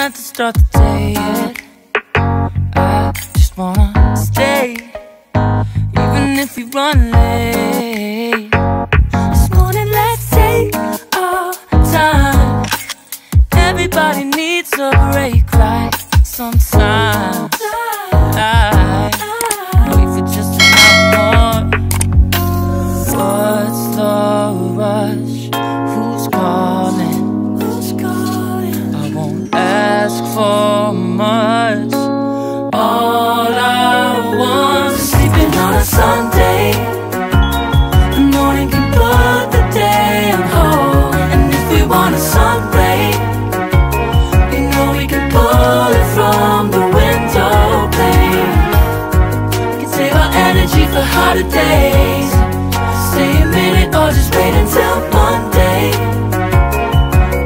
have to start the day yet. I just wanna stay, even if we run late. This morning let's take our time. Everybody needs a break, right? Sometimes I know if it's just an hour more. What's the rush? Who's calling? I won't ask for much. All I want is sleeping on a Sunday. The morning can put the day on hold. And if we want a sun ray, you know we can pull it from the window pane. We can save our energy for harder days. Stay a minute or just wait until Monday.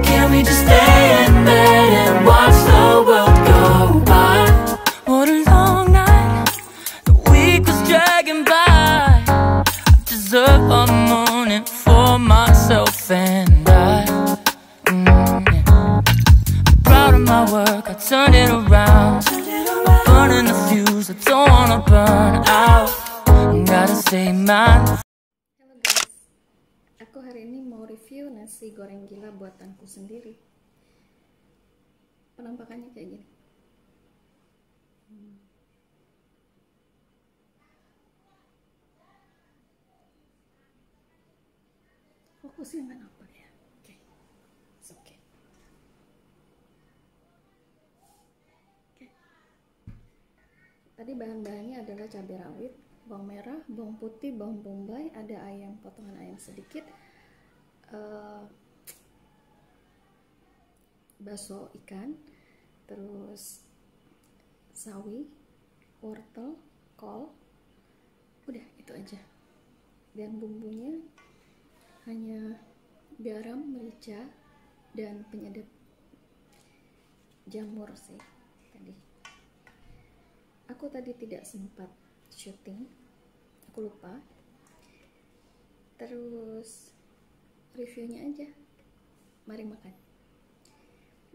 Can we just stay in bed and watch the world go by? What a long night, the week was dragging by. I deserve a morning for myself and I. Yeah. I'm proud of my work, I turned it around. I'm burning the fuse, I don't wanna burn out. Gotta stay mine. Aku hari ini mau review nasi goreng gila buatanku sendiri. Penampakannya kayak gini. Fokusnya mana apa ya? Oke, oke. Tadi bahan-bahannya adalah cabai rawit, bawang merah, bawang putih, bawang bombai, ada ayam, potongan ayam sedikit, baso ikan, terus sawi, wortel, kol, udah itu aja. Dan bumbunya hanya garam, merica, dan penyedap jamur sih tadi. Aku tadi tidak sempat syuting, aku lupa. Terus reviewnya aja. Mari makan.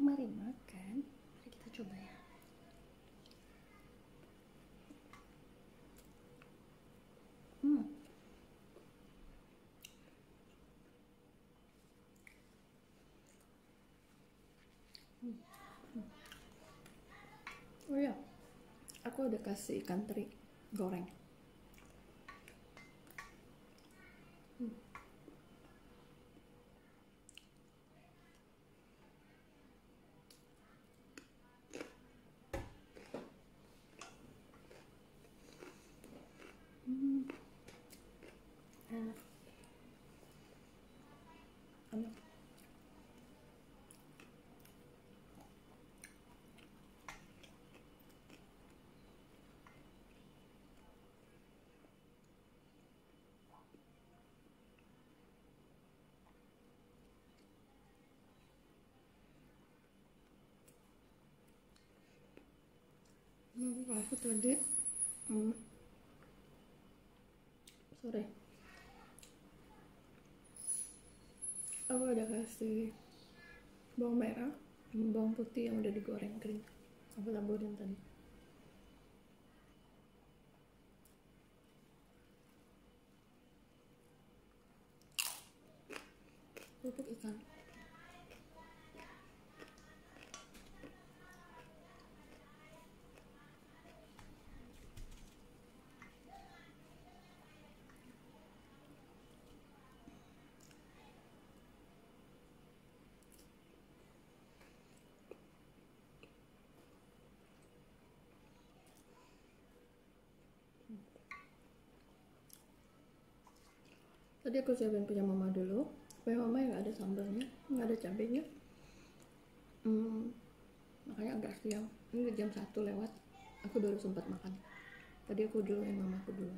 Mari kita coba ya. Oh ya, aku udah kasih ikan teri goreng. Enak. Aku tadi sore aku udah kasih bawang merah, bawang putih yang udah digoreng kering, aku taburin tadi. Bubuk ikan. Tadi aku siapin punya mama dulu, punya mama yang nggak ada sambalnya, nggak ada cabenya, makanya agak siang. Ini jam 1 lewat, aku baru sempat makan. Tadi aku duluin mamaku dulu.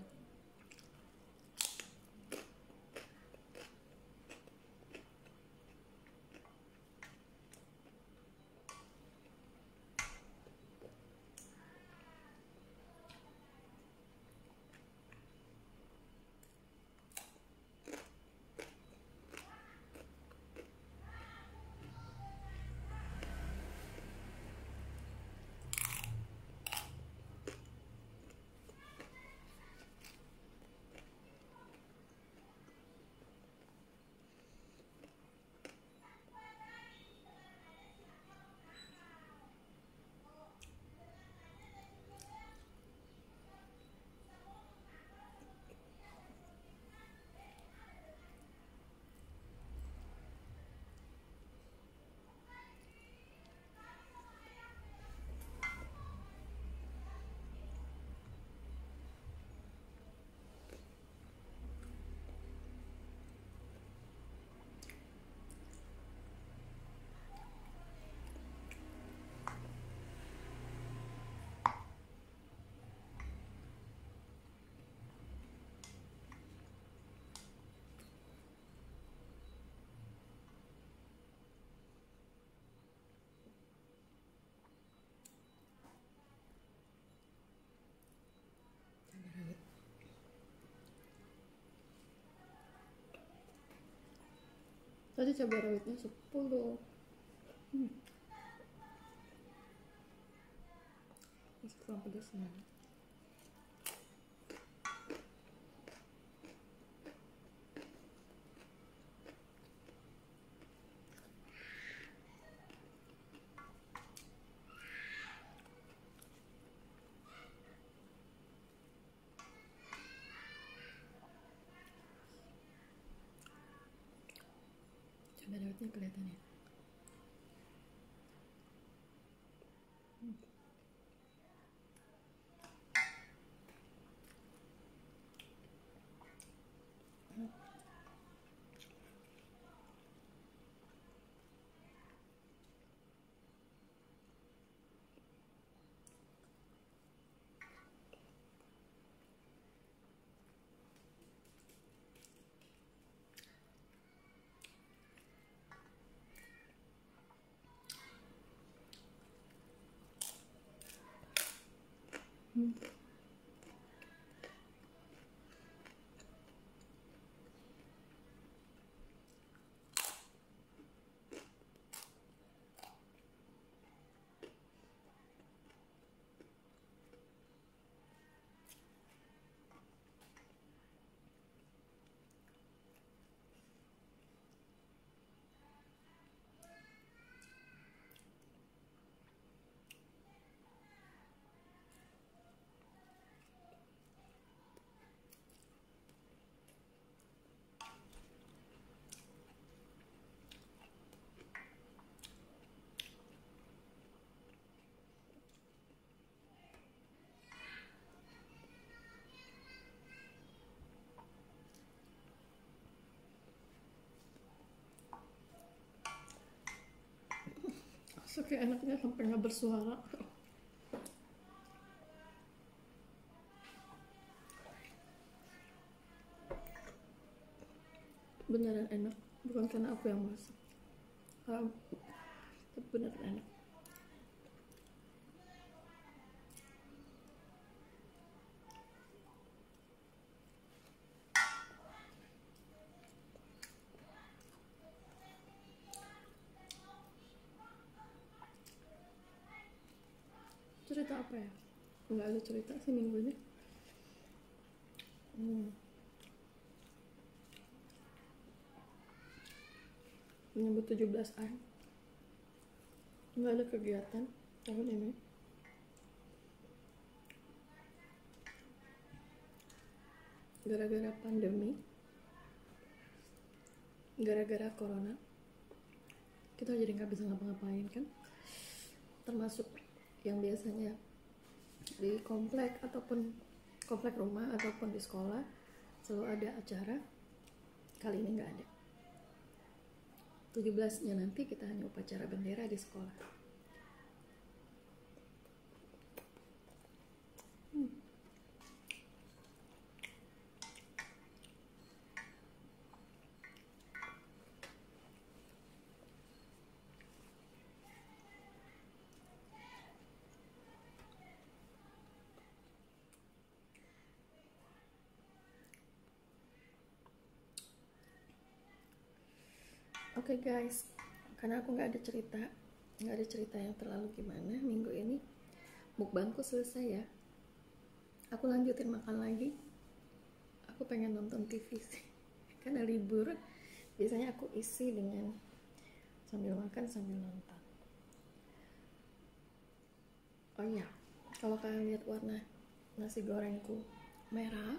Tadi cabai rawitnya 10. Masih kurang pedasnya. Cabai rawitnya kelihatan ya. Kayak enaknya sampai nggak bersuara. Beneran enak, bukan karena aku yang masak. Tapi beneran enak. Cerita apa ya? Nggak ada cerita sih minggu ini. Menyambut 17-an. Nggak ada kegiatan tahun ini. Gara-gara pandemi, gara-gara corona, kita jadi nggak bisa ngapa-ngapain kan. Termasuk yang biasanya di komplek ataupun komplek rumah ataupun di sekolah selalu ada acara, kali ini nggak ada. 17-nya nanti kita hanya upacara bendera di sekolah. Oke guys, karena aku nggak ada cerita yang terlalu gimana minggu ini, mukbangku selesai ya. Aku lanjutin makan lagi. Aku pengen nonton TV sih, karena libur. Biasanya aku isi dengan sambil makan sambil nonton. Oh iya, kalau kalian lihat warna nasi gorengku merah,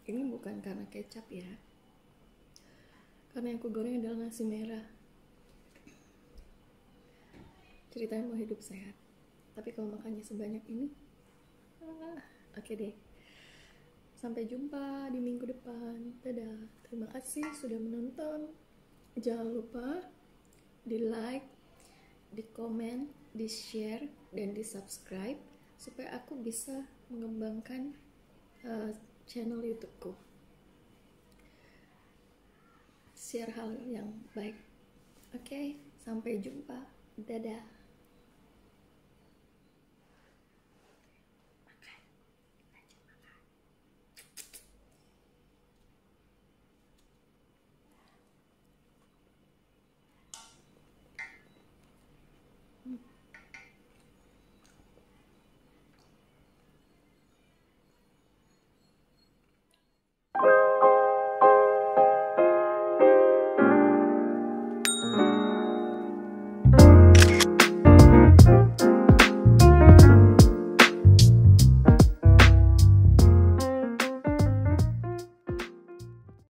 ini bukan karena kecap ya. Karena yang aku goreng adalah nasi merah. Ceritanya mau hidup sehat. Tapi kalau makannya sebanyak ini, oke deh. Sampai jumpa di minggu depan. Dadah. Terima kasih sudah menonton. Jangan lupa di like, di komen, di share, dan di subscribe supaya aku bisa mengembangkan channel YouTubeku. Share hal yang baik. Oke, sampai jumpa. Dadah.